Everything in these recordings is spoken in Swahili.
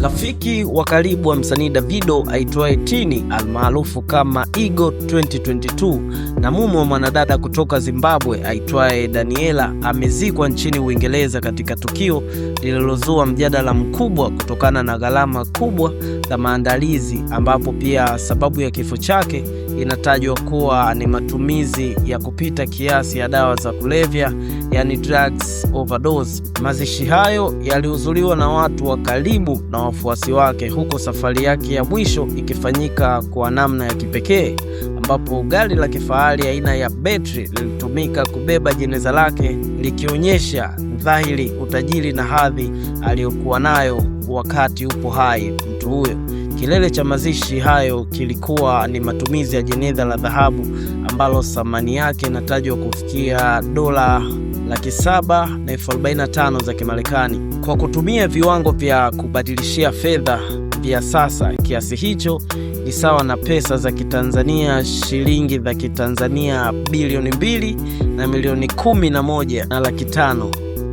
Rafiki wa karibu wa msanii Davido aitwaye Tini almaarufu kama Eagle 2022 na mume wa mwanadada kutoka Zimbabwe aitwaye Daniela amezikwa nchini Uingereza katika tukio lililozua mjadala mkubwa kutokana na gharama kubwa za maandalizi, ambapo pia sababu ya kifo chake inatajwa kuwa ni matumizi ya kupita kiasi ya dawa za kulevya, yani drugs overdose. Mazishi hayo yalihudhuriwa na watu wa karibu na wafuasi wake, huko safari yake ya mwisho ikifanyika kwa namna ya kipekee, ambapo gari la kifahari aina ya betri lilitumika kubeba jeneza lake, likionyesha dhahiri utajiri na hadhi aliyokuwa nayo wakati upo hai mtu huyo. Kilele cha mazishi hayo kilikuwa ni matumizi ya jeneza la dhahabu ambalo thamani yake inatajwa kufikia $745,000 za Kimarekani. Kwa kutumia viwango vya kubadilishia fedha vya sasa, kiasi hicho ni sawa na pesa za Kitanzania shilingi za Kitanzania bilioni 2 na milioni 11.5.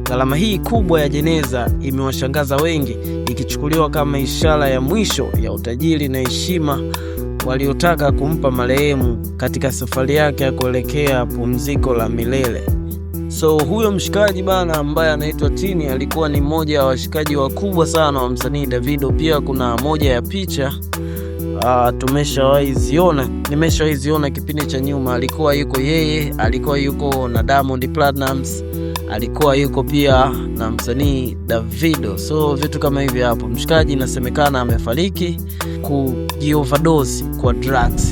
Gharama hii kubwa ya jeneza imewashangaza wengi, ikichukuliwa kama ishara ya mwisho ya utajiri na heshima waliotaka kumpa marehemu katika safari yake ya kuelekea pumziko la milele. So huyo mshikaji bana ambaye anaitwa Tini alikuwa ni mmoja wa washikaji wakubwa sana wa msanii Davido. Pia kuna moja ya picha nimeshawahi ziona kipindi cha nyuma, alikuwa yuko yeye, alikuwa yuko na Diamond Platnumz, alikuwa yuko pia na msanii Davido. So vitu kama hivi hapo. Mshikaji inasemekana amefariki kujioverdose kwa drugs.